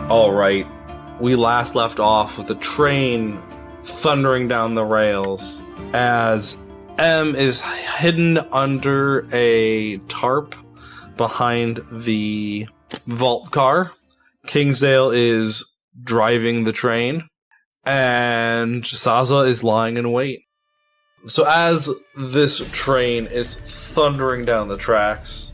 All right, we last left off with the train thundering down the rails as M is hidden under a tarp behind the vault car. Kingsdale is driving the train, and Saza is lying in wait. So as this train is thundering down the tracks,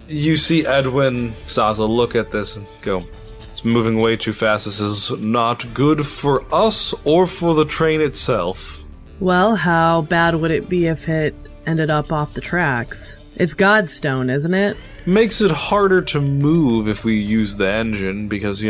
you see Edwin, Saza look at this and go, "It's moving way too fast. This is not good for us or for the train itself." Well, how bad would it be if it ended up off the tracks? It's Godstone, isn't it? Makes it harder to move if we use the engine because,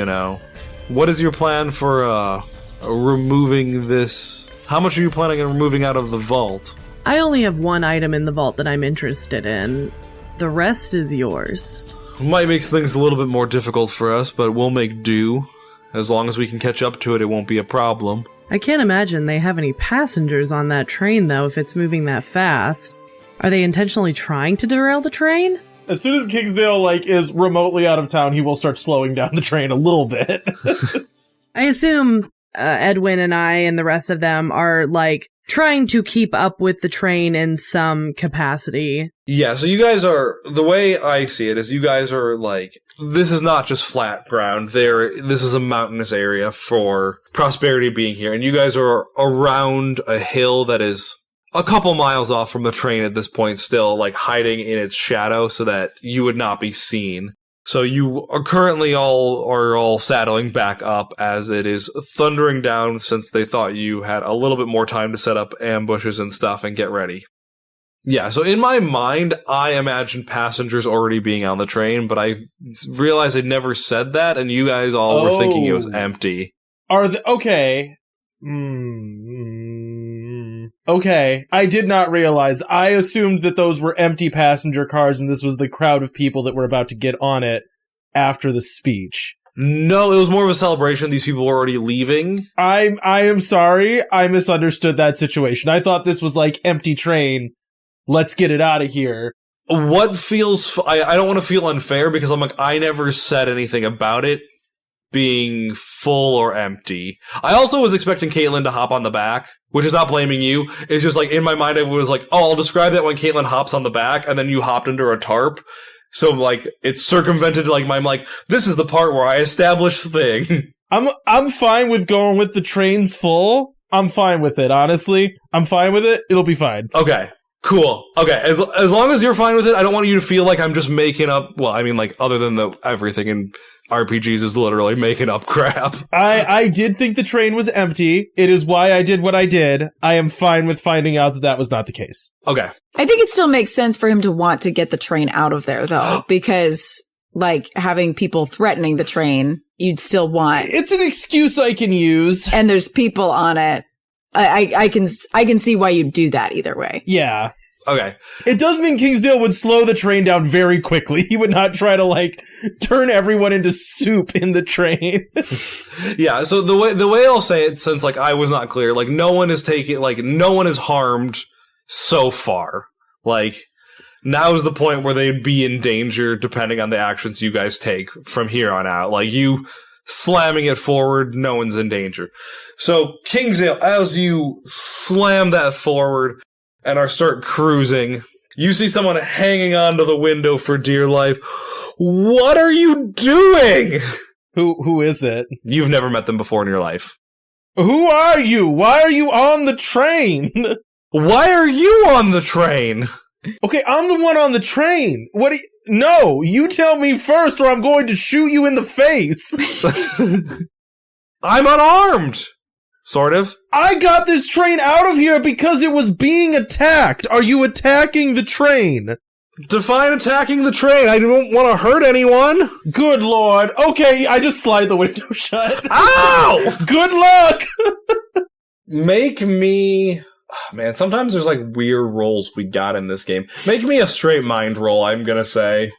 what is your plan for removing this? How much are you planning on removing out of the vault? I only have one item in the vault that I'm interested in. The rest is yours. Might make things a little bit more difficult for us, but we'll make do. As long as we can catch up to it, it won't be a problem. I can't imagine they have any passengers on that train, though, if it's moving that fast. Are they intentionally trying to derail the train? As soon as Kingsdale, is remotely out of town, he will start slowing down the train a little bit. I assume Edwin and I and the rest of them are, trying to keep up with the train in some capacity. Yeah, so you guys are, the way I see it is you guys are this is not just flat ground. This is a mountainous area for Prosperity being here, and you guys are around a hill that is a couple miles off from the train at this point still, hiding in its shadow so that you would not be seen. So you are currently all saddling back up as it is thundering down since they thought you had a little bit more time to set up ambushes and stuff and get ready. Yeah, so in my mind, I imagined passengers already being on the train, but I realized I never said that, and you guys all were thinking it was empty. Okay. Okay, I did not realize. I assumed that those were empty passenger cars and this was the crowd of people that were about to get on it after the speech. No, it was more of a celebration. These people were already leaving. I am sorry. I misunderstood that situation. I thought this was empty train. Let's get it out of here. What feels... I don't want to feel unfair because I never said anything about it being full or empty. I also was expecting Caitlin to hop on the back, which is not blaming you. It's just in my mind I was I'll describe that when Caitlin hops on the back and then you hopped under a tarp. So it's circumvented this is the part where I establish the thing. I'm fine with going with the train's full. I'm fine with it, honestly. I'm fine with it. It'll be fine. Okay. Cool. Okay. As long as you're fine with it, I don't want you to feel like I'm just making up. Well, other than everything in RPGs is literally making up crap. I did think the train was empty. It is why I did what I did. I am fine with finding out that was not the case. Okay. I think it still makes sense for him to want to get the train out of there, though, because having people threatening the train, you'd still want. It's an excuse I can use, and there's people on it. I can see why you'd do that either way. Yeah. Okay. It does mean Kingsdale would slow the train down very quickly. He would not try to turn everyone into soup in the train. Yeah, so the way I'll say it, since I was not clear, no one is no one is harmed so far. Now is the point where they'd be in danger depending on the actions you guys take from here on out. You slamming it forward, no one's in danger. So, Kingsdale, as you slam that forward and start cruising, you see someone hanging onto the window for dear life. What are you doing? Who is it? You've never met them before in your life. Who are you? Why are you on the train? Why are you on the train? Okay, I'm the one on the train. No, you tell me first or I'm going to shoot you in the face. I'm unarmed. Sort of. I got this train out of here because it was being attacked. Are you attacking the train? Define attacking the train. I don't want to hurt anyone. Good lord. Okay, I just slide the window shut. Ow! Good luck! Make me... Man, sometimes there's like weird rolls we got in this game. Make me a straight mind roll, I'm gonna say.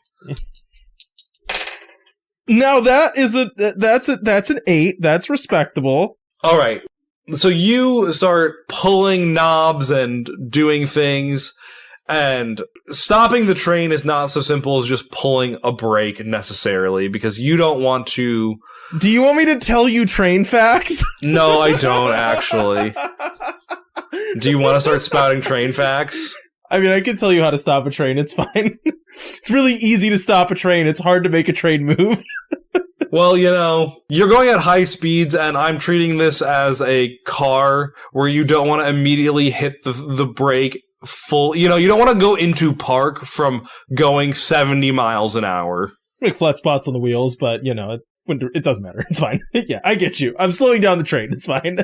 Now that's an 8. That's respectable. Alright. So you start pulling knobs and doing things, and stopping the train is not so simple as just pulling a brake necessarily, because you don't want to... Do you want me to tell you train facts? No, I don't, actually. Do you want to start spouting train facts? I mean, I can tell you how to stop a train. It's fine. It's really easy to stop a train. It's hard to make a train move. Well, you know, you're going at high speeds, and I'm treating this as a car where you don't want to immediately hit the brake full. You know, you don't want to go into park from going 70 miles an hour. Make flat spots on the wheels, but, you know, it doesn't matter. It's fine. Yeah, I get you. I'm slowing down the train. It's fine.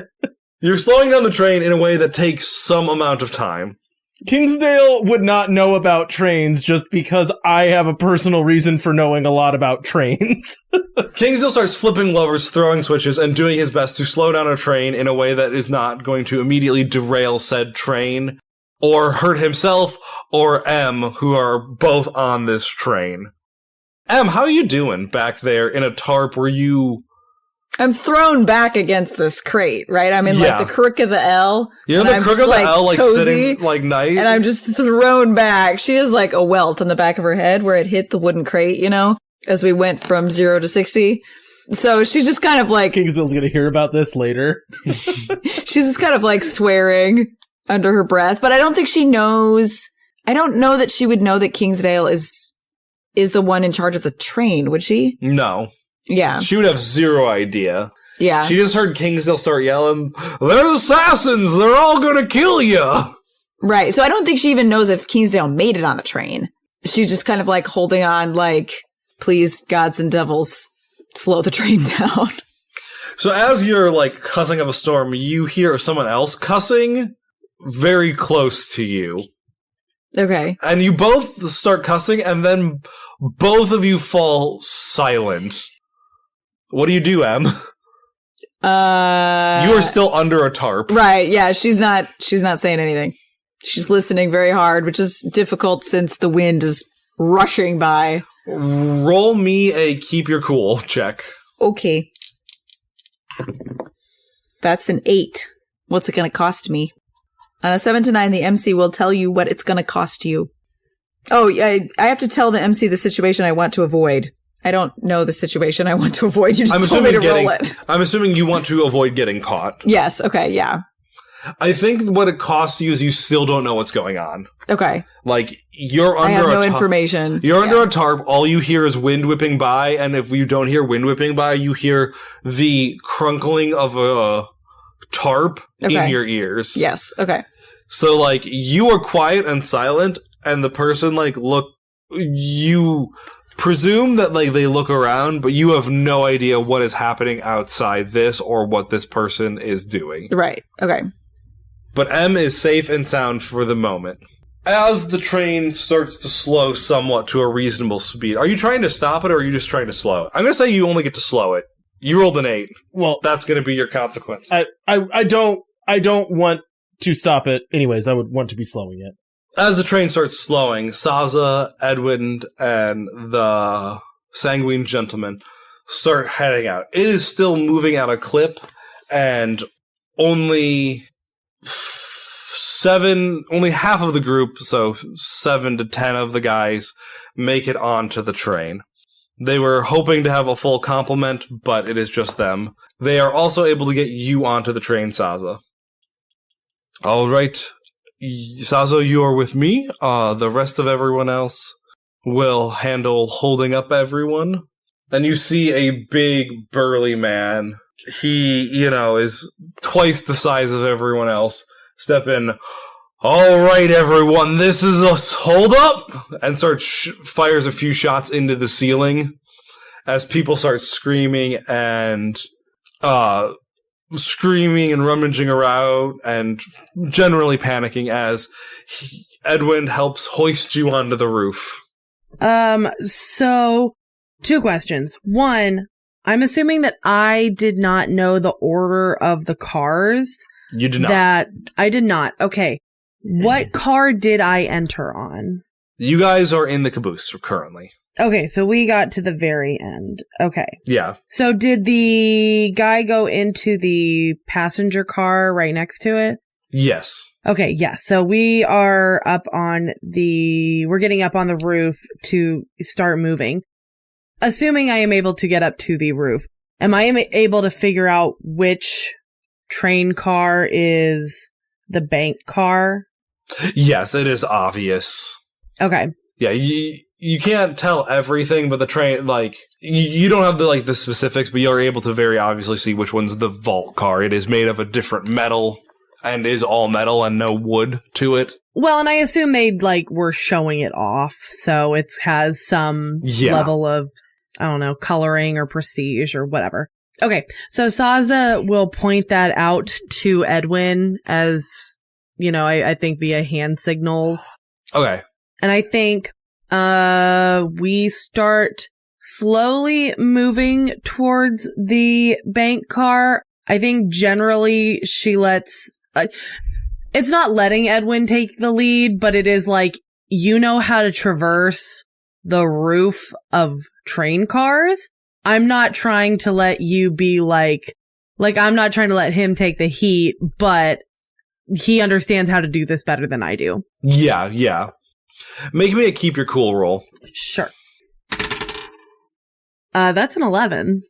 You're slowing down the train in a way that takes some amount of time. Kingsdale would not know about trains just because I have a personal reason for knowing a lot about trains. Kingsdale starts flipping levers, throwing switches, and doing his best to slow down a train in a way that is not going to immediately derail said train, or hurt himself, or M, who are both on this train. M, how are you doing back there in a tarp where you... I'm thrown back against this crate, right? I'm in like the crook of the L. You're in the crook of the L, like cozy, sitting like nice. And I'm just thrown back. She has like a welt on the back of her head where it hit the wooden crate, you know, as we went from 0 to 60. So she's just kind of like... Kingsdale's gonna hear about this later. She's just kind of like swearing under her breath. But I don't think she knows... I don't know that she would know that Kingsdale is the one in charge of the train, would she? No. Yeah. She would have zero idea. Yeah. She just heard Kingsdale start yelling, "There's assassins! They're all gonna kill you!" Right. So I don't think she even knows if Kingsdale made it on the train. She's just kind of like holding on like, please, gods and devils, slow the train down. So as you're like cussing up a storm, you hear someone else cussing very close to you. Okay. And you both start cussing, and then both of you fall silent. What do you do, Em? You are still under a tarp. Right, yeah, she's not saying anything. She's listening very hard, which is difficult since the wind is rushing by. Roll me a keep your cool check. Okay. That's an 8. What's it going to cost me? On a 7 to 9, the MC will tell you what it's going to cost you. Oh, I have to tell the MC the situation I want to avoid. I don't know the situation I want to avoid. You just told me to roll it. I'm assuming you want to avoid getting caught. Yes, okay, yeah. I think what it costs you is you still don't know what's going on. Okay. Like, you're under I have no information. You're under a tarp, all you hear is wind whipping by, and if you don't hear wind whipping by, you hear the crunkling of a tarp in your ears. Yes, okay. So, like, you are quiet and silent, and the person, like, you presume that, like, they look around, but you have no idea what is happening outside this or what this person is doing. Right, okay. But M is safe and sound for the moment. As the train starts to slow somewhat to a reasonable speed, are you trying to stop it or are you just trying to slow it? I'm going to say you only get to slow it. You rolled an 8. Well, that's going to be your consequence. I don't want to stop it. Anyways, I would want to be slowing it. As the train starts slowing, Saza, Edwin, and the Sanguine Gentleman start heading out. It is still moving at a clip, and only half of the group, so 7 to 10 of the guys, make it onto the train. They were hoping to have a full complement, but it is just them. They are also able to get you onto the train, Saza. All right. Sazo, you are with me. The rest of everyone else will handle holding up everyone. And you see a big, burly man. He, is twice the size of everyone else. Step in. All right, everyone, this is us. Hold up! And fires a few shots into the ceiling as people start screaming and rummaging around and generally panicking Edwin helps hoist you onto the roof. So 2 questions. One, I'm assuming that I did not know the order of the cars. You did not. That I did not. Okay. What car did I enter on? You guys are in the caboose currently. Okay, so we got to the very end. Okay. Yeah. So did the guy go into the passenger car right next to it? Yes. Okay, yes. So we're getting up on the roof to start moving. Assuming I am able to get up to the roof, am I able to figure out which train car is the bank car? Yes, it is obvious. Okay. Yeah, you can't tell everything, but the train, like, you don't have the specifics, but you're able to very obviously see which one's the vault car. It is made of a different metal and is all metal and no wood to it. Well, and I assume they were showing it off, so it has some level of, I don't know, coloring or prestige or whatever. Okay, so Saza will point that out to Edwin as, I think via hand signals. Okay. And I think we start slowly moving towards the bank car. I think generally she lets... it's not letting Edwin take the lead, but it is how to traverse the roof of train cars. I'm not trying to let you be I'm not trying to let him take the heat, but he understands how to do this better than I do. Yeah. Make me a keep your cool roll. Sure. That's an 11.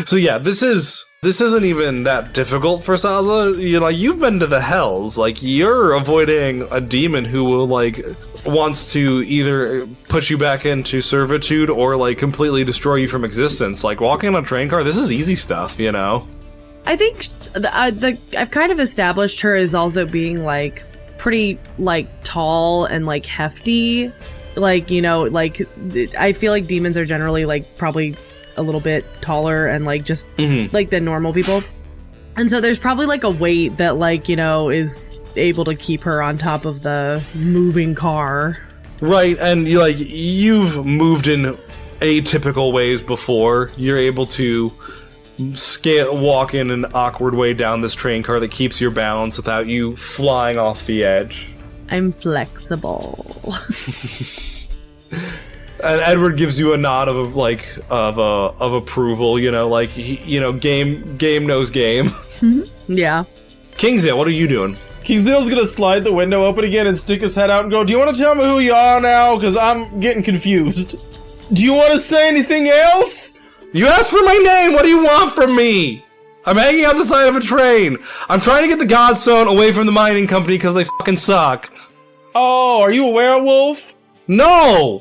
So yeah, this isn't even that difficult for Saza. You've been to the hells. You're avoiding a demon who will wants to either put you back into servitude or completely destroy you from existence. Walking on a train car, this is easy stuff, I think I've kind of established her as also being pretty tall and hefty. I feel like demons are generally probably a little bit taller and than normal people. And so there's probably a weight that is able to keep her on top of the moving car. Right, and you've moved in atypical ways before. You're able to walk in an awkward way down this train car that keeps your balance without you flying off the edge. I'm flexible. And Edward gives you a nod of approval. Game knows game. Yeah. Kingsdale, what are you doing? Kingsdale's gonna slide the window open again and stick his head out and go, "Do you want to tell me who you are now? Because I'm getting confused. Do you want to say anything else?" You asked for my name! What do you want from me? I'm hanging out the side of a train. I'm trying to get the Godstone away from the mining company because they fucking suck. Oh, are you a werewolf? No!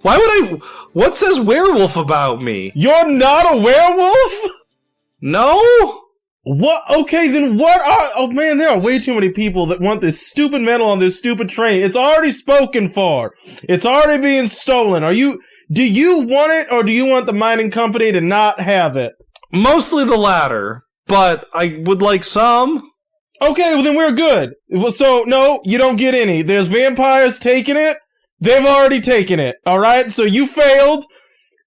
Why would I... What says werewolf about me? You're not a werewolf? No? What? Okay, then what are... Oh man, there are way too many people that want this stupid metal on this stupid train. It's already spoken for. It's already being stolen. Do you want it, or do you want the mining company to not have it? Mostly the latter, but I would like some. Okay, well then we're good. So, no, you don't get any. There's vampires taking it. They've already taken it, alright? So you failed.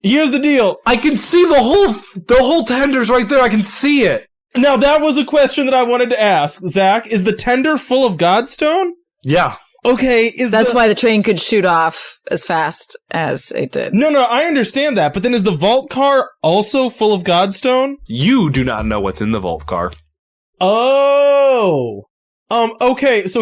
Here's the deal. I can see the whole tender's right there. I can see it. Now, that was a question that I wanted to ask. Zach, is the tender full of Godstone? Yeah. Okay, That's why the train could shoot off as fast as it did. No, I understand that, but then is the vault car also full of Godstone? You do not know what's in the vault car. Oh. Okay, so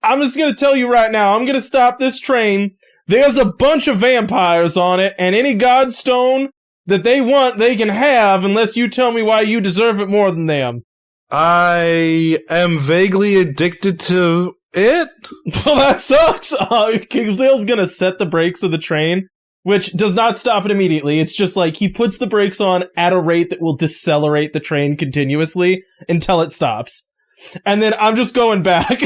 I'm just gonna tell you right now, I'm gonna stop this train. There's a bunch of vampires on it, and any Godstone that they want, they can have, unless you tell me why you deserve it more than them. I am vaguely addicted to it. Well, that sucks. Kingsdale's gonna set the brakes of the train, which does not stop it immediately. It's just he puts the brakes on at a rate that will decelerate the train continuously until it stops. And then I'm just going back.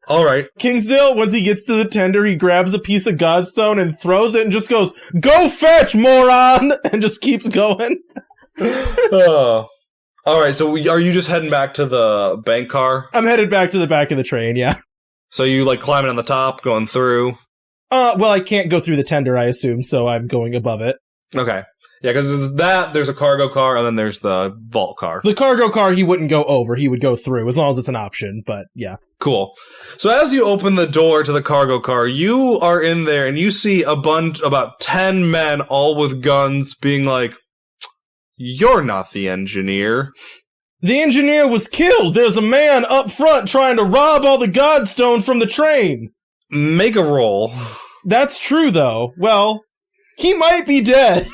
All right. Kingsdale, once he gets to the tender, he grabs a piece of Godstone and throws it and just goes, "Go fetch, moron!" and just keeps going. All right, so are you just heading back to the bank car? I'm headed back to the back of the train, yeah. So you like climbing on the top, going through? Well, I can't go through the tender, I assume, so I'm going above it. Okay. Yeah, because there's a cargo car, and then there's the vault car. The cargo car, he wouldn't go over, he would go through, as long as it's an option, but yeah. Cool. So as you open the door to the cargo car, you are in there, and you see about 10 men, all with guns, being like, "You're not the engineer." The engineer was killed! There's a man up front trying to rob all the Godstone from the train! Make a roll. That's true, though. Well, he might be dead.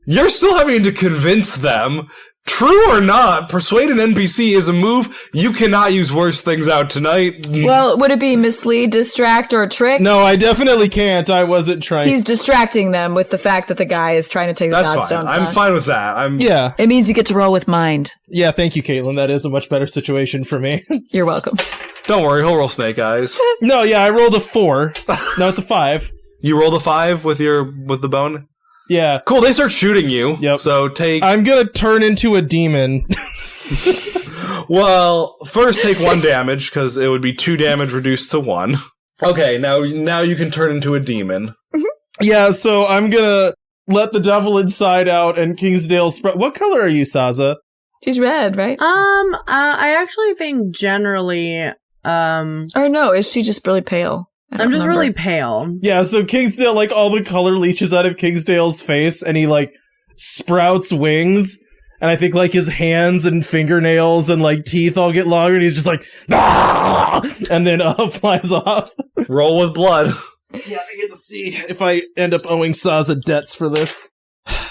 You're still having to convince them. True or not, persuade an NPC is a move. You cannot use worse things out tonight. Well, would it be mislead, distract, or trick? No, I definitely can't. I wasn't trying. He's distracting them with the fact that the guy is trying to take the That's Godstone. fine. I'm fine with that. Yeah. It means you get to roll with mind. Yeah, thank you, Caitlin. That is a much better situation for me. You're welcome. Don't worry, he'll roll snake eyes. No, yeah, I rolled a 4. No, it's a 5. You rolled a 5 with the bone? Yeah. Cool, they start shooting you. Yep. So take... I'm gonna turn into a demon. Well, first take 1 damage, because it would be 2 damage reduced to 1. Okay, now you can turn into a demon. Yeah, so I'm gonna let the devil inside out and Kingsdale spread. What color are you, Saza? She's red, right? I actually think generally, Or no, is she just really pale? I'm just really pale. Yeah, so Kingsdale, like, all the color leaches out of Kingsdale's face, and he, like, sprouts wings, and I think, like, his hands and fingernails and, like, teeth all get longer, and he's just like, "Ah!" And then, flies off. Roll with blood. Yeah, I get to see if I end up owing Saza debts for this.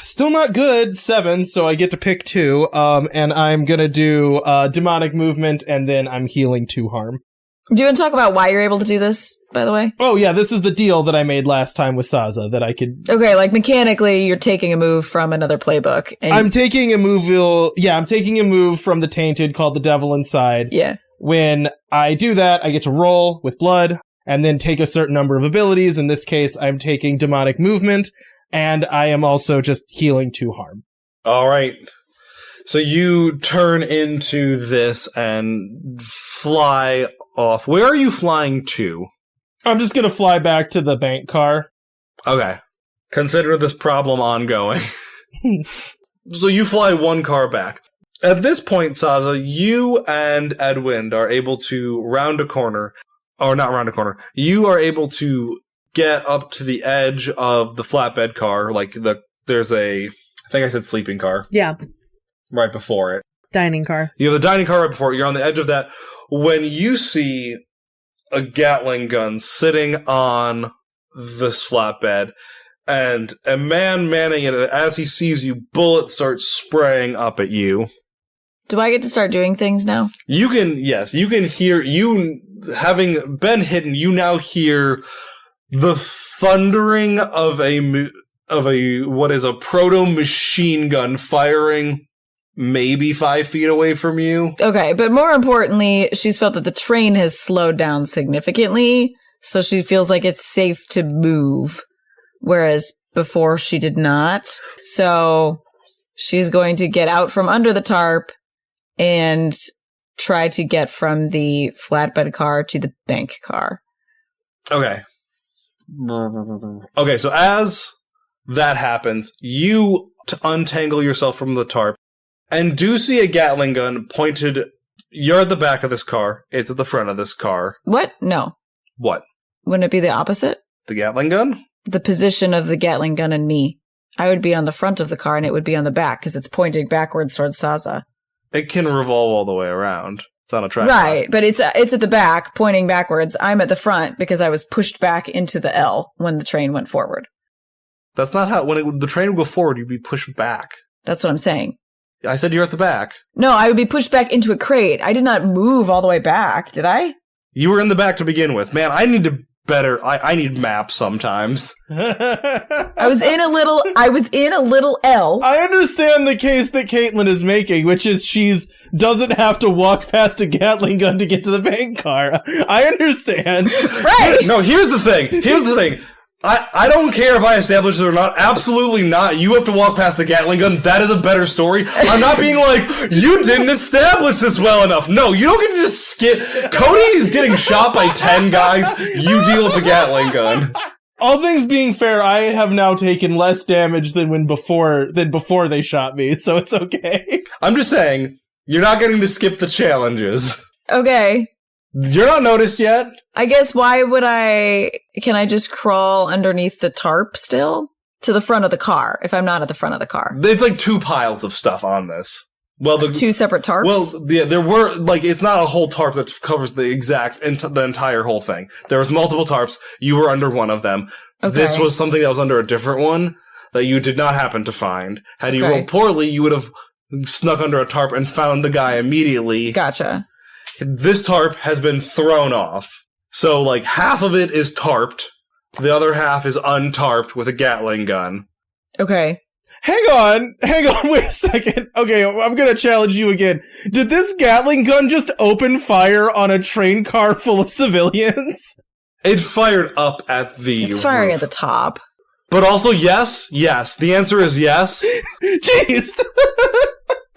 Still not good, 7, so I get to pick 2, and I'm gonna do, demonic movement, and then I'm healing 2 harm. Do you want to talk about why you're able to do this, by the way? Oh, yeah, this is the deal that I made last time with Saza, that I could... Okay, like, mechanically, you're taking a move from another playbook. And I'm taking a move from the Tainted called the Devil Inside. Yeah. When I do that, I get to roll with blood, and then take a certain number of abilities. In this case, I'm taking demonic movement, and I am also just healing 2 harm. All right. So you turn into this and fly off. Where are you flying to? I'm just gonna fly back to the bank car. Okay. Consider this problem ongoing. So you fly 1 car back. At this point, Saza, you and Edwind are able to round a corner. Or not round a corner. You are able to get up to the edge of the flatbed car. Like, there's I think I said sleeping car. Yeah. Right before it. Dining car. You have the dining car right before it. You're on the edge of that. When you see a Gatling gun sitting on this flatbed, and a man manning it, as he sees you, bullets start spraying up at you. Do I get to start doing things now? You can hear, you having been hidden, you now hear the thundering of what is a proto-machine gun firing maybe 5 feet away from you. Okay, but more importantly, she's felt that the train has slowed down significantly, so she feels like it's safe to move, whereas before she did not. So she's going to get out from under the tarp and try to get from the flatbed car to the bank car. Okay. Okay, so as that happens, you untangle yourself from the tarp and do see a Gatling gun pointed. You're at the back of this car. It's at the front of this car. What? No. What? Wouldn't it be the opposite? The Gatling gun? The position of the Gatling gun and me. I would be on the front of the car and it would be on the back because it's pointing backwards towards Saza. It can revolve all the way around. It's on a track. Right, but it's at the back, pointing backwards. I'm at the front because I was pushed back into the L when the train went forward. That's not how... the train would go forward, you'd be pushed back. That's what I'm saying. I said you're at the back. No, I would be pushed back into a crate. I did not move all the way back, did I? You were in the back to begin with. Man, I need to better... I need maps sometimes. I was in a little L. I understand the case that Caitlin is making, which is doesn't have to walk past a Gatling gun to get to the bank car. I understand. Right. No, here's the thing. I don't care if I establish it or not. Absolutely not. You have to walk past the Gatling gun. That is a better story. I'm not being like, you didn't establish this well enough. No, you don't get to just skip. Cody is getting shot by 10 guys. You deal with the Gatling gun. All things being fair, I have now taken less damage than before they shot me, so it's okay. I'm just saying, you're not getting to skip the challenges. Okay. You're not noticed yet. I guess can I just crawl underneath the tarp still? To the front of the car, if I'm not at the front of the car. It's like 2 piles of stuff on this. Well, 2 separate tarps? Well, yeah, there were, like, it's not a whole tarp that covers the entire whole thing. There was multiple tarps. You were under one of them. Okay. This was something that was under a different one that you did not happen to find. Had you rolled poorly, you would have snuck under a tarp and found the guy immediately. Gotcha. This tarp has been thrown off. So, like, half of it is tarped. The other half is untarped with a Gatling gun. Okay. Hang on, wait a second. Okay, I'm gonna challenge you again. Did this Gatling gun just open fire on a train car full of civilians? It fired up at the It's firing roof. at the top. But also, yes. The answer is yes. Jeez.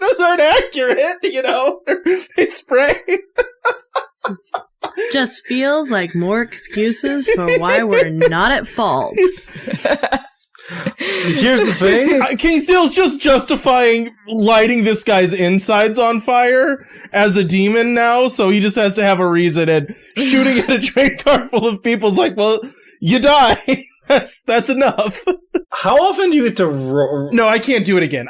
Those aren't accurate, you know? They spray. Just feels like more excuses for why we're not at fault. Here's the thing. Kingsdale's just justifying lighting this guy's insides on fire as a demon now, so he just has to have a reason, and shooting at a train car full of people's like, well, you die. That's enough. How often do you get to roll? No, I can't do it again.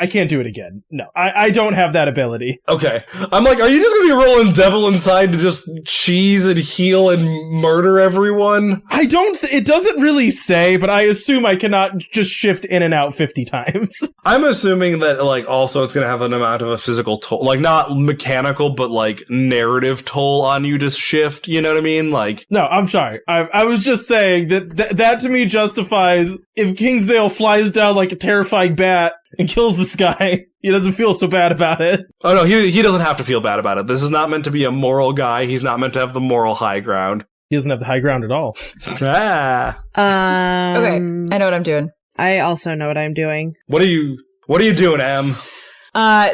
No, I don't have that ability. Okay. I'm like, are you just gonna be rolling Devil Inside to just cheese and heal and murder everyone? It doesn't really say, but I assume I cannot just shift in and out 50 times. I'm assuming that, like, also it's gonna have an amount of a physical toll. Like, not mechanical, but, like, narrative toll on you to shift, you know what I mean? Like... No, I'm sorry. I was just saying that to me justifies if Kingsdale flies down like a terrifying bat and kills this guy, he doesn't feel so bad about it. Oh no, he doesn't have to feel bad about it. This is not meant to be a moral guy. He's not meant to have the moral high ground. He doesn't have the high ground at all. Ah. Okay, I know what I'm doing. I also know what I'm doing. What are you doing, Em?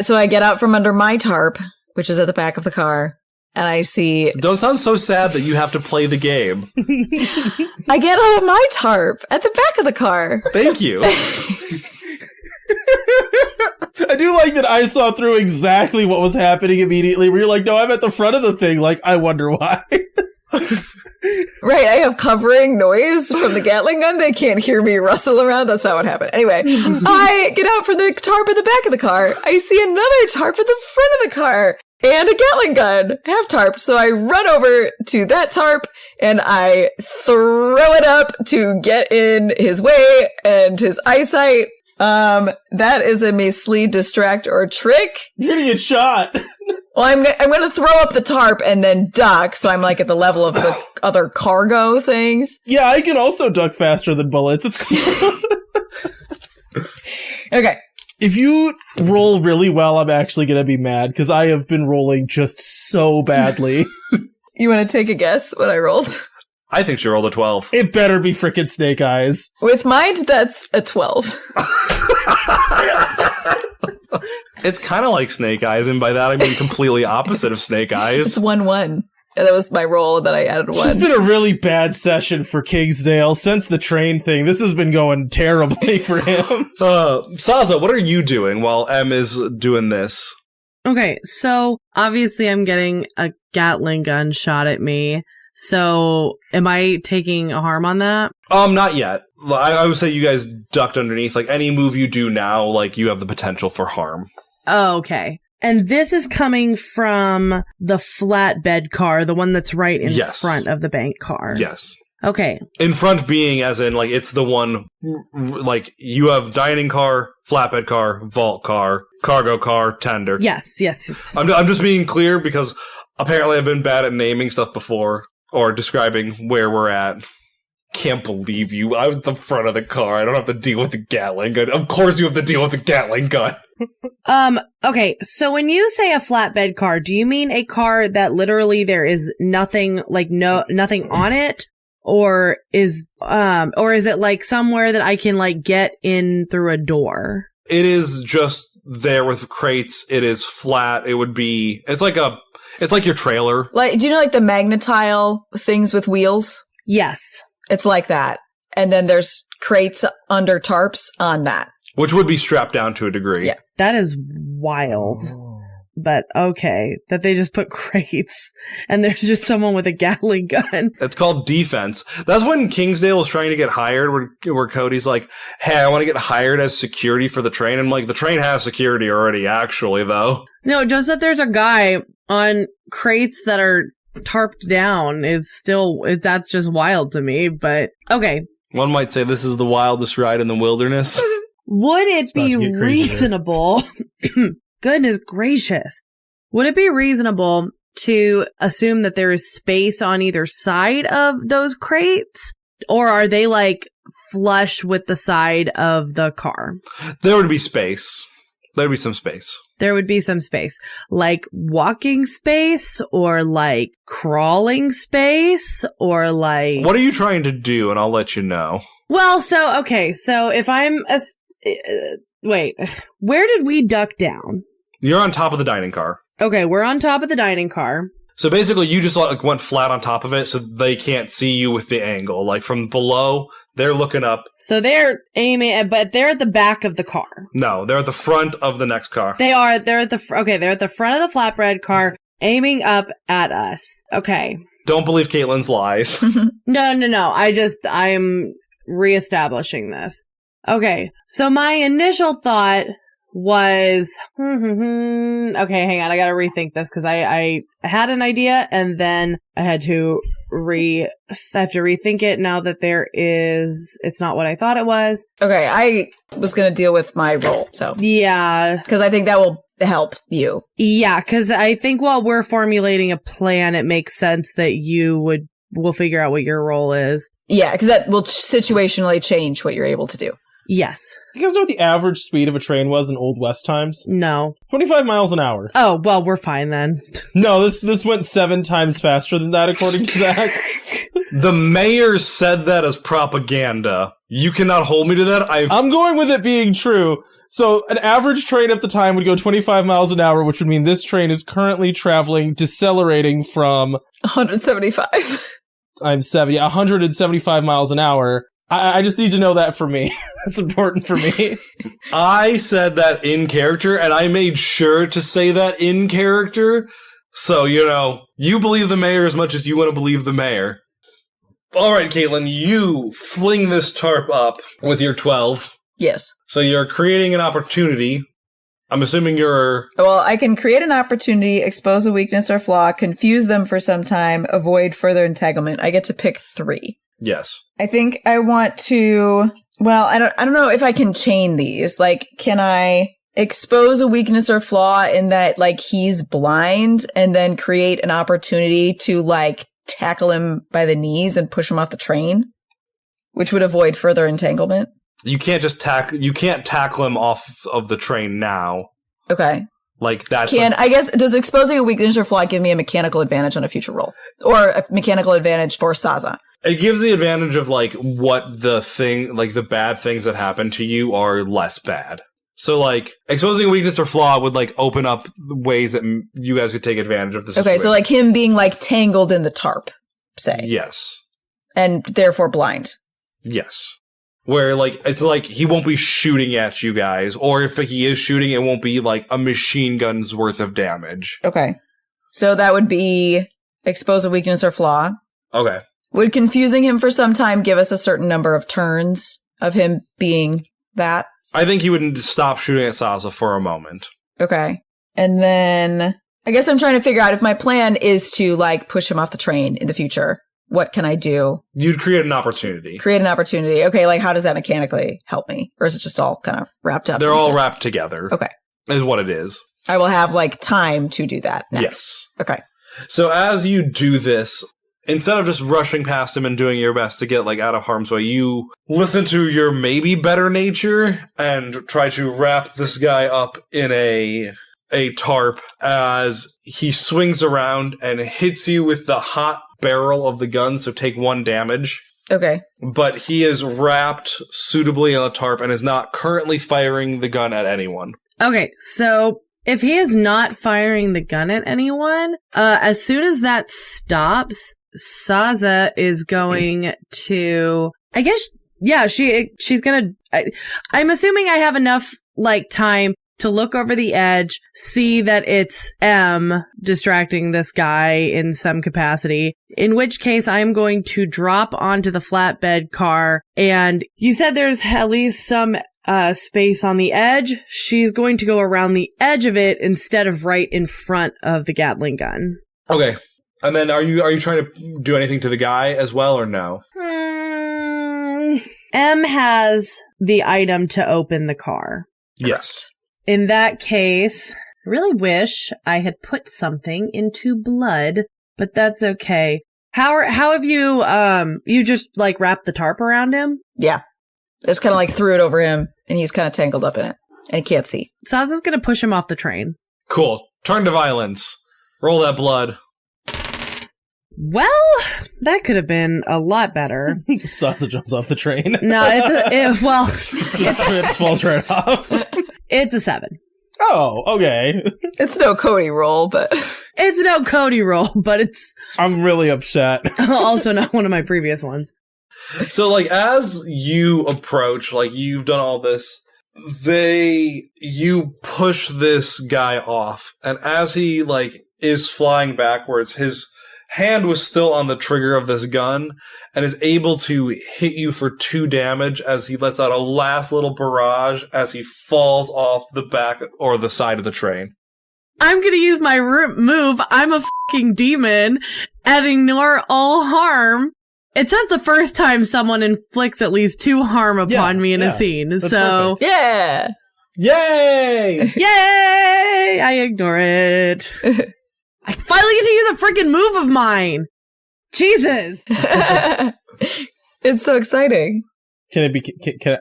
So I get out from under my tarp, which is at the back of the car, and I see... Don't sound so sad that you have to play the game. I get out of my tarp at the back of the car. Thank you. I do like that I saw through exactly what was happening immediately, where you're like, no, I'm at the front of the thing, like, I wonder why. Right, I have covering noise from the Gatling gun. They can't hear me rustle around. That's not what happened. Anyway, I get out from the tarp at the back of the car. I see another tarp at the front of the car. And a Gatling gun, half tarp. So I run over to that tarp and I throw it up to get in his way and his eyesight. That is a mislead, distract, or trick. You're gonna get shot. Well, I'm going to throw up the tarp and then duck, so I'm like at the level of the other cargo things. Yeah, I can also duck faster than bullets. It's cool. Okay. If you roll really well, I'm actually going to be mad, because I have been rolling just so badly. You want to take a guess what I rolled? I think she rolled a 12. It better be frickin' Snake Eyes. With mine, that's a 12. It's kind of like Snake Eyes, and by that I mean completely opposite of Snake Eyes. It's 1-1. And that was my roll, and then I added 1. It's been a really bad session for Kingsdale since the train thing. This has been going terribly for him. Saza, what are you doing while Em is doing this? Okay, so obviously I'm getting a Gatling gun shot at me. So am I taking a harm on that? Not yet. I would say you guys ducked underneath. Like, any move you do now, like, you have the potential for harm. Oh, okay. And this is coming from the flatbed car, the one that's right in front of the bank car. Yes. Okay. In front being as in, like, it's the one, like, you have dining car, flatbed car, vault car, cargo car, tender. Yes. I'm just being clear because apparently I've been bad at naming stuff before or describing where we're at. Can't believe you. I was at the front of the car. I don't have to deal with the Gatling gun. Of course you have to deal with the Gatling gun. Okay, so when you say a flatbed car, do you mean a car that literally there is nothing, like nothing on it? Or is it like somewhere that I can like get in through a door? It is just there with crates. It is flat. It's like your trailer. Like, do you know like the magnetile things with wheels? Yes. It's like that. And then there's crates under tarps on that. Which would be strapped down to a degree. Yeah. That is wild. But okay, that they just put crates and there's just someone with a Gatling gun. It's called defense. That's when Kingsdale was trying to get hired, where Cody's like, hey, I want to get hired as security for the train. And I'm like, the train has security already, actually, though. No, just that there's a guy on crates that are tarped down that's just wild to me. But okay. One might say this is the wildest ride in the wilderness. Would it be reasonable? Goodness gracious. Would it be reasonable to assume that there is space on either side of those crates? Or are they like flush with the side of the car? There would be space. There would be some space. There would be some space. Like walking space or like crawling space or like... What are you trying to do? And I'll let you know. Well, so if I'm... wait, where did we duck down? You're on top of the dining car. Okay, we're on top of the dining car. So basically, you just like went flat on top of it so they can't see you with the angle. Like from below, they're looking up. So they're aiming, but they're at the back of the car. No, they're at the front of the next car. They're at the front of the flatbread car, aiming up at us. Okay. Don't believe Caitlin's lies. No. I'm reestablishing this. Okay, so my initial thought was, okay, hang on, I gotta rethink this because I had an idea and then I had to rethink it now that it's not what I thought it was. Okay, I was gonna deal with my role, so. Yeah. Because I think that will help you. Yeah, because I think while we're formulating a plan, it makes sense that we'll figure out what your role is. Yeah, because that will situationally change what you're able to do. Yes. You guys know what the average speed of a train was in Old West times? No. 25 miles an hour. Oh, well, we're fine then. No, this went 7 times faster than that, according to Zach. The mayor said that as propaganda. You cannot hold me to that. I'm going with it being true. So an average train at the time would go 25 miles an hour, which would mean this train is currently decelerating from 175 times 175 miles an hour. I just need to know that for me. That's important for me. I said that in character, and I made sure to say that in character. So, you believe the mayor as much as you want to believe the mayor. All right, Caitlin, you fling this tarp up with your 12. Yes. So you're creating an opportunity. I'm assuming you're... Well, I can create an opportunity, expose a weakness or flaw, confuse them for some time, avoid further entanglement. I get to pick 3. Yes. I think I want to... Well, I don't know if I can chain these. Like, can I expose a weakness or flaw in that, like, he's blind and then create an opportunity to, like, tackle him by the knees and push him off the train? Which would avoid further entanglement. You can't just tackle him off of the train now. Okay. Like that's I guess, does exposing a weakness or flaw give me a mechanical advantage on a future roll? Or a mechanical advantage for Saza? It gives the advantage of like what the bad things that happen to you are less bad. So like exposing a weakness or flaw would like open up ways that you guys could take advantage of this. Okay, so like him being like tangled in the tarp, say. Yes. And therefore blind. Yes. Where, like, it's like he won't be shooting at you guys, or if he is shooting, it won't be, like, a machine gun's worth of damage. Okay. So that would be expose a weakness or flaw. Okay. Would confusing him for some time give us a certain number of turns of him being that? I think he would stop shooting at Saza for a moment. Okay. And then, I guess I'm trying to figure out if my plan is to, like, push him off the train in the future. What can I do? You'd create an opportunity. Create an opportunity. Okay, like how does that mechanically help me? Or is it just all kind of wrapped up? They're all wrapped together. Okay. Is what it is. I will have like time to do that next. Yes. Okay. So as you do this, instead of just rushing past him and doing your best to get like out of harm's way, you listen to your maybe better nature and try to wrap this guy up in a tarp as he swings around and hits you with the hot barrel of the gun, so take 1 damage. Okay. But he is wrapped suitably on the tarp and is not currently firing the gun at anyone. Okay, so if he is not firing the gun at anyone, as soon as that stops, Saza is going to, I guess, yeah, she's gonna, I'm assuming I have enough, time to look over the edge, see that it's M distracting this guy in some capacity, in which case I'm going to drop onto the flatbed car. And you said there's at least some space on the edge. She's going to go around the edge of it instead of right in front of the Gatling gun. Okay. And then are you trying to do anything to the guy as well, or no? M has the item to open the car. Yes. In that case, I really wish I had put something into blood, but that's okay. How have you, you just wrapped the tarp around him? Yeah. Just kind of threw it over him, and he's kind of tangled up in it, and he can't see. Saza's gonna push him off the train. Cool. Turn to violence. Roll that blood. Well, that could have been a lot better. Saza jumps off the train. No, Just trips, falls right off. It's a 7. Oh, okay. It's no Cody roll, but... It's no Cody roll, but it's... I'm really upset. Also not one of my previous ones. So, as you approach, you've done all this, you push this guy off, and as he, is flying backwards, his hand was still on the trigger of this gun, and is able to hit you for 2 damage as he lets out a last little barrage as he falls off the back or the side of the train. I'm gonna use my move, I'm a fucking demon, and ignore all harm. It says the first time someone inflicts at least 2 harm upon me in a scene, That's so... perfect. Yeah! Yay! Yay! I ignore it. I finally get to use a freaking move of mine! Jesus! It's so exciting. Can it be?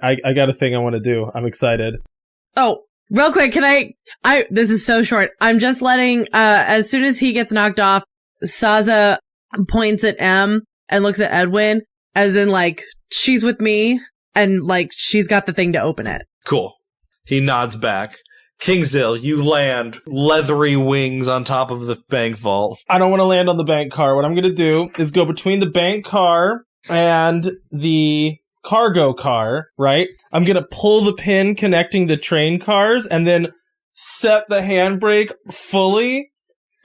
I got a thing I want to do. I'm excited. Oh, real quick, can I this is so short. I'm just letting, as soon as he gets knocked off, Saza points at M and looks at Edwin, as in, she's with me, and, she's got the thing to open it. Cool. He nods back. Kingsdale, you land leathery wings on top of the bank vault. I don't want to land on the bank car. What I'm going to do is go between the bank car and the cargo car, right? I'm going to pull the pin connecting the train cars and then set the handbrake fully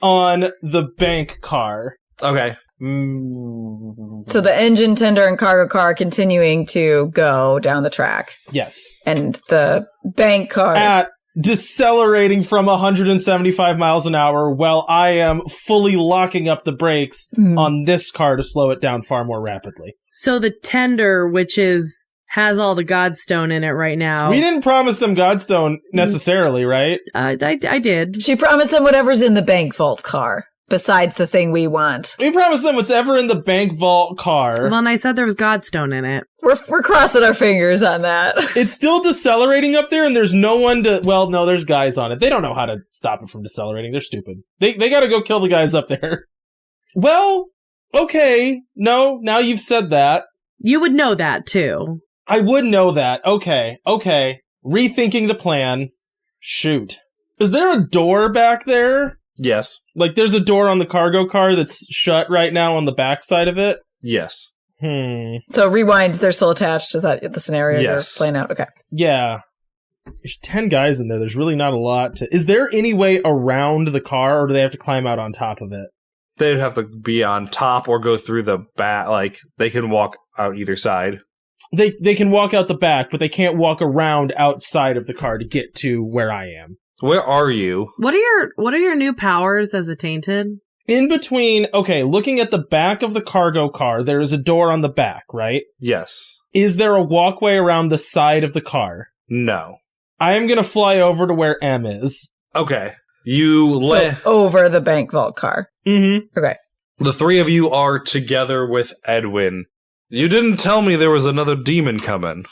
on the bank car. Okay. So the engine, tender, and cargo car are continuing to go down the track. Yes. And the bank car... At decelerating from 175 miles an hour while I am fully locking up the brakes on this car to slow it down far more rapidly. So the tender, which has all the Godstone in it right now. We didn't promise them Godstone necessarily, right? I did. She promised them whatever's in the bank vault car, besides the thing we want. We promised them whatever in the bank vault car. Well, and I said there was Godstone in it. We're crossing our fingers on that. It's still decelerating up there, and there's no one to... Well, no, there's guys on it. They don't know how to stop it from decelerating. They're stupid. They gotta go kill the guys up there. Well, okay. No, now you've said that. You would know that, too. I would know that. Okay. Rethinking the plan. Shoot. Is there a door back there? Yes. There's a door on the cargo car that's shut right now on the back side of it? Yes. So rewinds, they're still attached. Is that the scenario you're playing out? Okay. Yeah. There's 10 guys in there. There's really not a lot to... Is there any way around the car, or do they have to climb out on top of it? They'd have to be on top or go through the back. They can walk out either side. They can walk out the back, but they can't walk around outside of the car to get to where I am. Where are you? What are your new powers as a tainted? In between, looking at the back of the cargo car, there is a door on the back, right? Yes. Is there a walkway around the side of the car? No. I am going to fly over to where M is. Okay. Over the bank vault car. Mm-hmm. Okay. The 3 of you are together with Edwin. You didn't tell me there was another demon coming.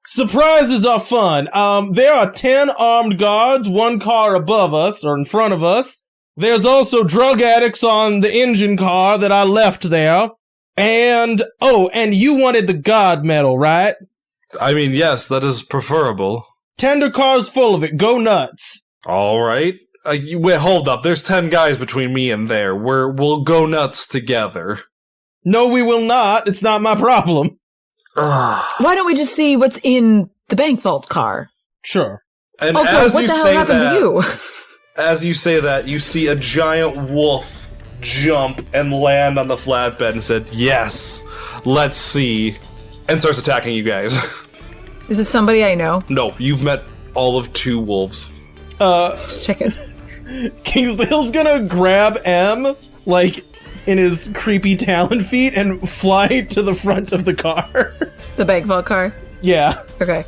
Surprises are fun. There are 10 armed guards, 1 car above us, or in front of us. There's also drug addicts on the engine car that I left there. And you wanted the God medal, right? I mean, yes, that is preferable. Tender car's full of it. Go nuts. All right. Wait, hold up. There's 10 guys between me and there. We'll go nuts together. No, we will not. It's not my problem. Why don't we just see what's in the bank vault car? Sure. And also, as what you the hell say happened that, to you? As you say that, you see a giant wolf jump and land on the flatbed and said, "Yes, let's see," and starts attacking you guys. Is it somebody I know? No, you've met all of 2 wolves. Just check it. Kingsdale's gonna grab M, like, in his creepy talon feet and fly to the front of the car. The bank vault car? Yeah. Okay.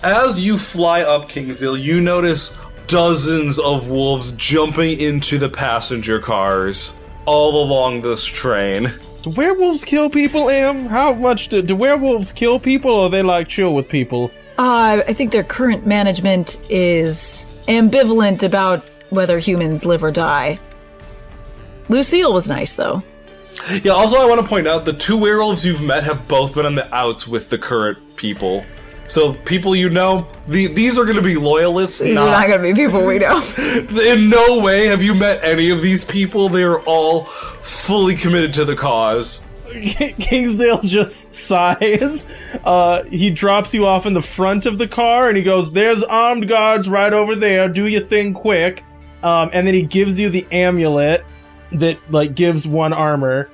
As you fly up Kingsdale, you notice dozens of wolves jumping into the passenger cars all along this train. Do werewolves kill people, Em? How much do werewolves kill people, or they, like, chill with people? I think their current management is ambivalent about whether humans live or die. Lucille was nice, though. Yeah, also I want to point out the 2 werewolves you've met have both been on the outs with the current people. So, people you know, these are going to be loyalists. These are not going to be people we know. In no way have you met any of these people. They are all fully committed to the cause. Kingsdale just sighs. He drops you off in the front of the car, and he goes, "There's armed guards right over there. Do your thing quick." And then he gives you the amulet that, like, gives 1 armor.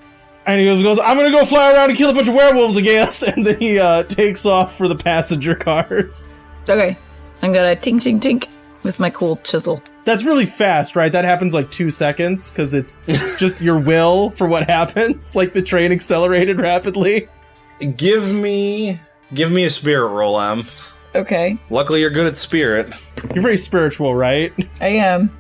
And he goes, "I'm gonna go fly around and kill a bunch of werewolves, I guess." And then he takes off for the passenger cars. Okay. I'm gonna tink, tink, tink with my cool chisel. That's really fast, right? That happens like 2 seconds, because it's just your will for what happens. Like the train accelerated rapidly. Give me a spirit roll, Em. Okay. Luckily, you're good at spirit. You're very spiritual, right? I am.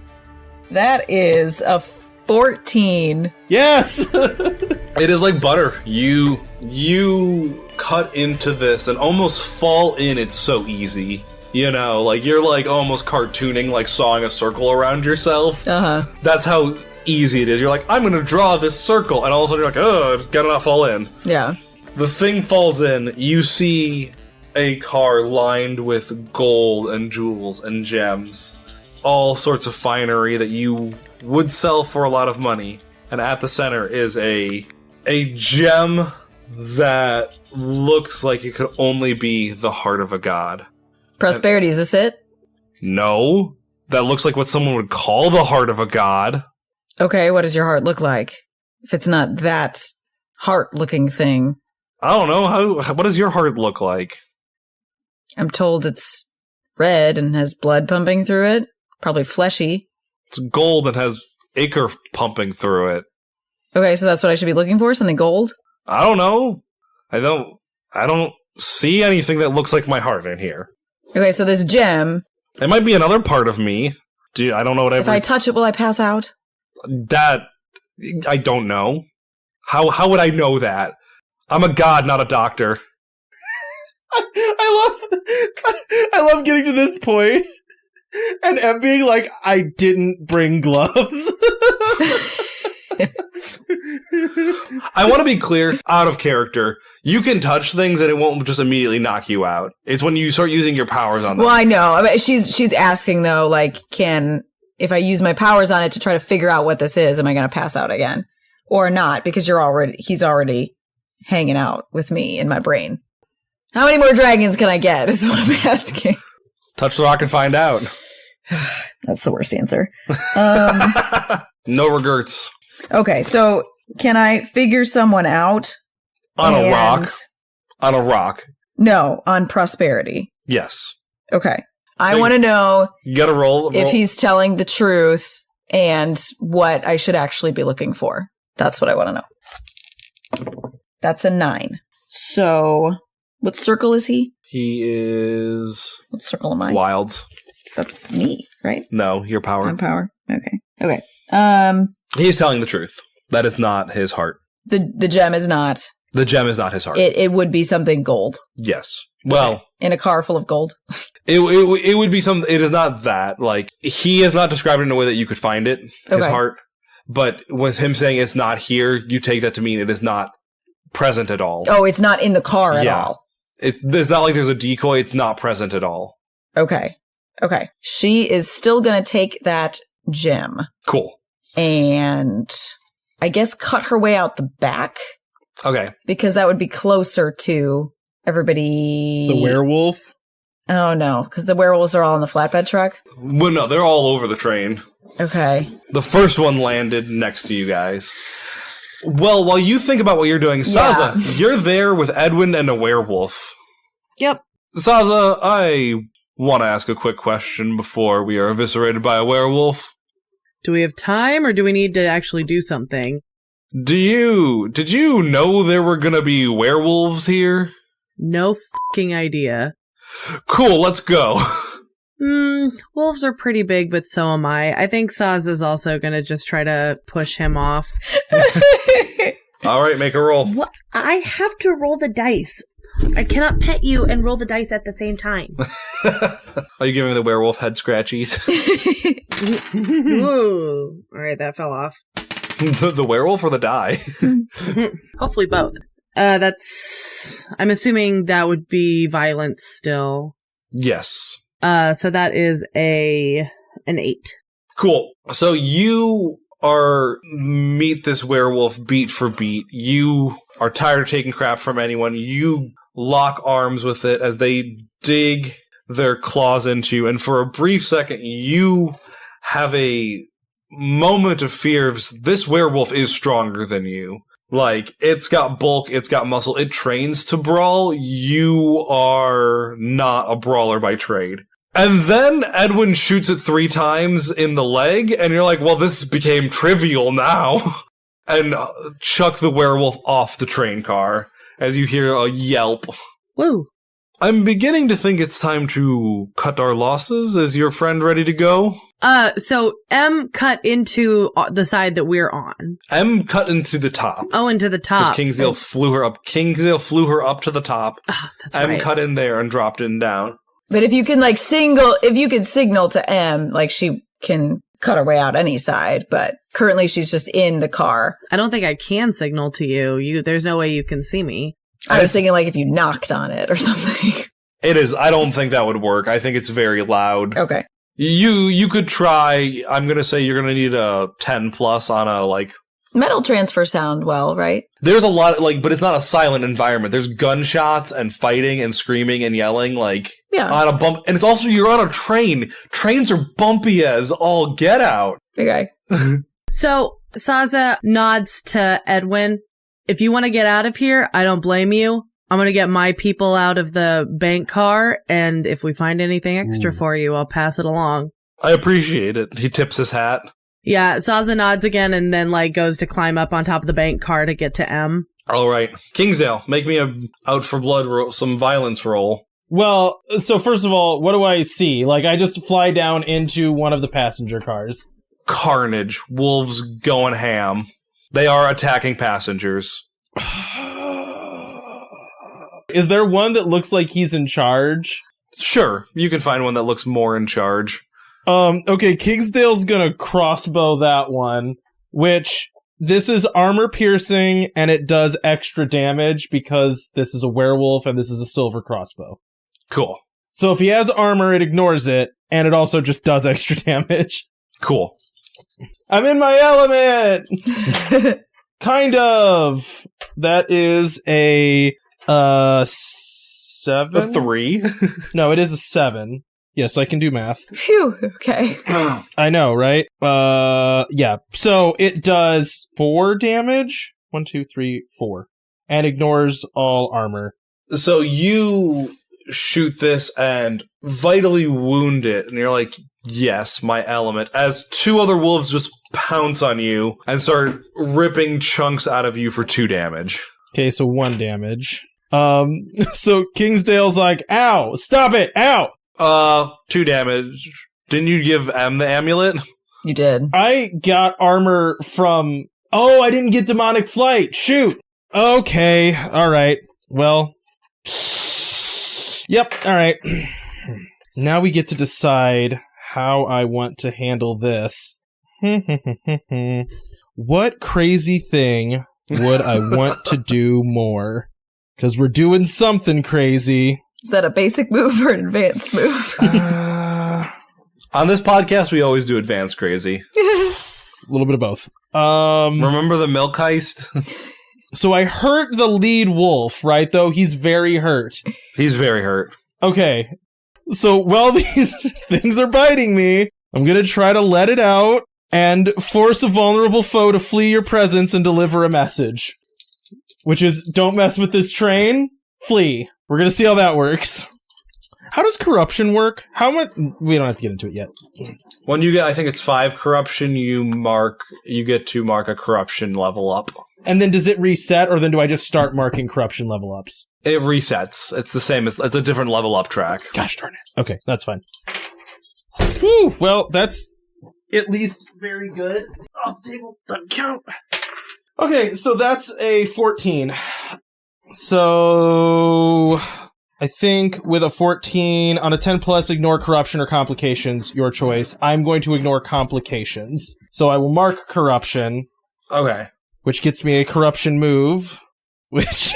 That is a 14. Yes! It is like butter. You cut into this and almost fall in. It's so easy. You know, like you're like almost cartooning, like sawing a circle around yourself. Uh-huh. That's how easy it is. You're like, I'm gonna draw this circle, and all of a sudden you're like, oh, gotta not fall in. Yeah. The thing falls in. You see a car lined with gold and jewels and gems. All sorts of finery that you would sell for a lot of money. And at the center is a gem that looks like it could only be the heart of a god. Prosperity, is this it? No. That looks like what someone would call the heart of a god. Okay, what does your heart look like? If it's not that heart-looking thing. I don't know. What does your heart look like? I'm told it's red and has blood pumping through it. Probably fleshy. It's gold and has ichor pumping through it. Okay, so that's what I should be looking for? Something gold? I don't know. I don't see anything that looks like my heart in here. Okay, so this gem. It might be another part of me. I don't know what If I touch it, will I pass out? That I don't know. How would I know that? I'm a god, not a doctor. I love getting to this point and Em being like, "I didn't bring gloves." I want to be clear, out of character. You can touch things and it won't just immediately knock you out. It's when you start using your powers on them. Well, I know. I mean, she's asking though, like, if I use my powers on it to try to figure out what this is, am I going to pass out again or not? Because he's already hanging out with me in my brain. How many more dragons can I get? Is what I'm asking. Touch the rock and find out. That's the worst answer. No regrets. Okay, so can I figure someone out? On a rock? On a rock. No, on prosperity. Yes. Okay. I want to know you gotta roll if he's telling the truth and what I should actually be looking for. That's what I want to know. That's a 9. So, what circle is he? He is... What circle am I? Wilds. That's me, right? No, your power. I'm power. Okay. He's telling the truth. That is not his heart. The gem is not. The gem is not his heart. It would be something gold. Yes. Well, in a car full of gold. it would be some. It is not that. Like, he has not described it in a way that you could find it. His heart. But with him saying it's not here, you take that to mean it is not present at all. Oh, it's not in the car at all. It's not like there's a decoy. It's not present at all. Okay. She is still going to take that gem. Cool. And I guess cut her way out the back. Okay. Because that would be closer to everybody. The werewolf? Oh, no. Because the werewolves are all in the flatbed truck? Well, no, they're all over the train. Okay. The first one landed next to you guys. Well, while you think about what you're doing, Saza, you're there with Edwin and a werewolf. Yep. Saza, I want to ask a quick question before we are eviscerated by a werewolf. Do we have time, or do we need to actually do something? Did you know there were gonna be werewolves here? No fucking idea. Cool, let's go. Wolves are pretty big, but so am I. I think Saz is also gonna just try to push him off. All right, make a roll. What? I have to roll the dice. I cannot pet you and roll the dice at the same time. Are you giving the werewolf head scratchies? Ooh. All right, that fell off. The werewolf or the die? Hopefully both. I'm assuming that would be violence still. Yes. So that is an 8. Cool. So you meet this werewolf beat for beat. You are tired of taking crap from anyone. You lock arms with it as they dig their claws into you. And for a brief second, you have a moment of fear of this werewolf is stronger than you. Like, it's got bulk, it's got muscle, it trains to brawl. You are not a brawler by trade. And then Edwin shoots it 3 times in the leg, and you're like, well, this became trivial now. And chuck the werewolf off the train car as you hear a yelp. Woo. I'm beginning to think it's time to cut our losses. Is your friend ready to go? So M cut into the side that we're on. M cut into the top. Oh, into the top. Because Kingsdale flew her up. Kingsdale flew her up to the top. Oh, that's M right. cut in there and dropped in down. But if you can signal to M, like, she can cut her way out any side, but currently she's just in the car. I don't think I can signal to you. There's no way you can see me. I was thinking, like, if you knocked on it or something. It is. I don't think that would work. I think it's very loud. Okay. You could try. I'm going to say you're going to need a 10 plus on a, like... Metal transfer sound well, right? There's a lot, but it's not a silent environment. There's gunshots and fighting and screaming and yelling, on a bump. And it's also, you're on a train. Trains are bumpy as all get out. Okay. So, Saza nods to Edwin. If you want to get out of here, I don't blame you. I'm going to get my people out of the bank car, and if we find anything extra for you, I'll pass it along. I appreciate it. He tips his hat. Yeah, Zaza nods again and then, goes to climb up on top of the bank car to get to M. All right. Kingsdale, make me a out for blood some violence roll. Well, so first of all, what do I see? I just fly down into one of the passenger cars. Carnage. Wolves going ham. They are attacking passengers. Is there one that looks like he's in charge? Sure. You can find one that looks more in charge. Okay, Kingsdale's gonna crossbow that one, which this is armor piercing and it does extra damage because this is a werewolf and this is a silver crossbow. Cool. So if he has armor, it ignores it, and it also just does extra damage. Cool. I'm in my element! Kind of. That is a 7? A 3? No, it is a 7. Yes, I can do math. Phew, okay. I know, right? Yeah. So it does 4 damage. 1, 2, 3, 4. And ignores all armor. So you shoot this and vitally wound it, and you're like, yes, my element. As 2 other wolves just pounce on you and start ripping chunks out of you for 2 damage. Okay, so 1 damage. So Kingsdale's like, ow, stop it, ow! 2 damage. Didn't you give M the amulet? You did. I got armor from... Oh, I didn't get demonic flight. Shoot. Okay. All right. Well, Yep, alright. Now we get to decide how I want to handle this. What crazy thing would I want to do more? Because we're doing something crazy. Is that a basic move or an advanced move? On this podcast, we always do advanced crazy. A little bit of both. Remember the milk heist? So I hurt the lead wolf, right, though? He's very hurt. He's very hurt. Okay. So while these things are biting me, I'm gonna try to let it out and force a vulnerable foe to flee your presence and deliver a message. Which is, don't mess with this train, flee. We're gonna see how that works. How does corruption work? How much? We don't have to get into it yet. When you get, I think it's 5 corruption, you get to mark a corruption level up. And then does it reset, or then do I just start marking corruption level ups? It resets. It's the same as, it's a different level up track. Gosh darn it. Okay, that's fine. Whew, well, that's at least very good. Oh, table doesn't count. Okay, so that's a 14. So I think with a 14 on a 10 plus, ignore corruption or complications, your choice. I'm going to ignore complications. So I will mark corruption. Okay. Which gets me a corruption move. Which...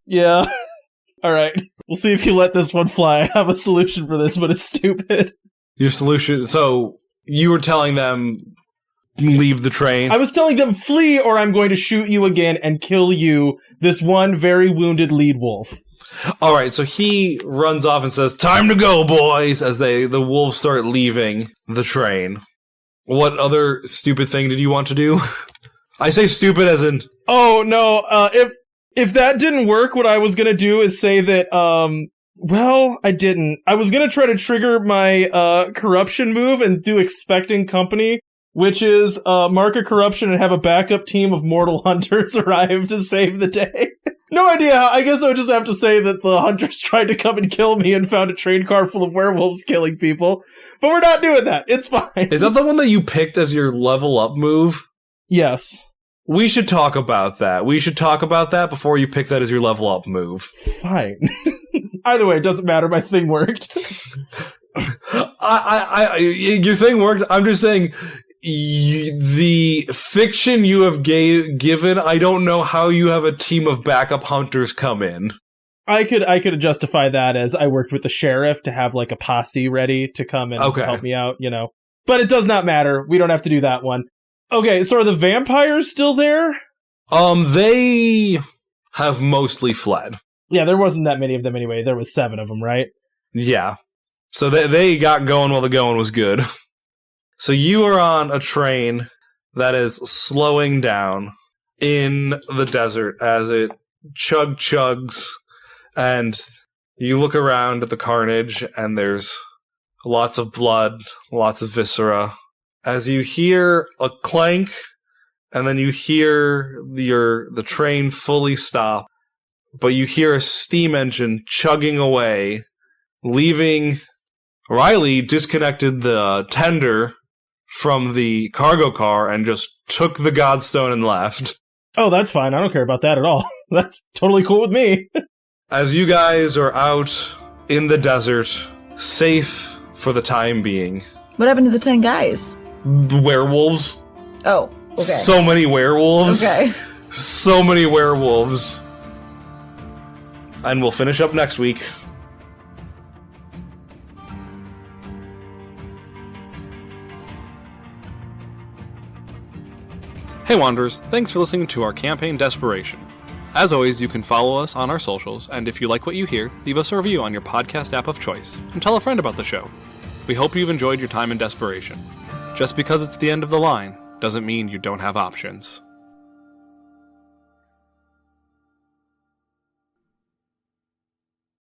yeah. Alright. We'll see if you let this one fly. I have a solution for this, but it's stupid. Your solution... So, you were telling them... leave the train? I was telling them, flee or I'm going to shoot you again and kill you, this one very wounded lead wolf. Alright, so he runs off and says, time to go, boys! As the wolves start leaving the train. What other stupid thing did you want to do? I say stupid as in... Oh, no, if that didn't work, what I was gonna do is say that, well, I didn't. I was gonna try to trigger my, corruption move and do expecting company, which is, mark a corruption and have a backup team of mortal hunters arrive to save the day. No idea how. I guess I would just have to say that the hunters tried to come and kill me and found a train car full of werewolves killing people. But we're not doing that. It's fine. Is that the one that you picked as your level up move? Yes. We should talk about that. We should talk about that before you pick that as your level up move. Fine. Either way, it doesn't matter. My thing worked. Your thing worked. I'm just saying... the fiction you have given, I don't know how you have a team of backup hunters come in. I could justify that as I worked with the sheriff to have like a posse ready to come and help me out, you know. But it does not matter. We don't have to do that one. Okay, so are the vampires still there? They have mostly fled. Yeah, there wasn't that many of them anyway. There was 7 of them, right? Yeah. So they got going while the going was good. So you are on a train that is slowing down in the desert as it chugs, and you look around at the carnage, and there's lots of blood, lots of viscera. As you hear a clank, and then you hear the train fully stop, but you hear a steam engine chugging away, leaving... Riley disconnected the tender from the cargo car and just took the Godstone and left. Oh, that's fine. I don't care about that at all. That's totally cool with me. As you guys are out in the desert, safe for the time being. What happened to the 10 guys? The werewolves. Oh, okay. So many werewolves. Okay. So many werewolves. And we'll finish up next week. Hey Wanderers, thanks for listening to our campaign Desperation. As always, you can follow us on our socials, and if you like what you hear, leave us a review on your podcast app of choice, and tell a friend about the show. We hope you've enjoyed your time in Desperation. Just because it's the end of the line, doesn't mean you don't have options.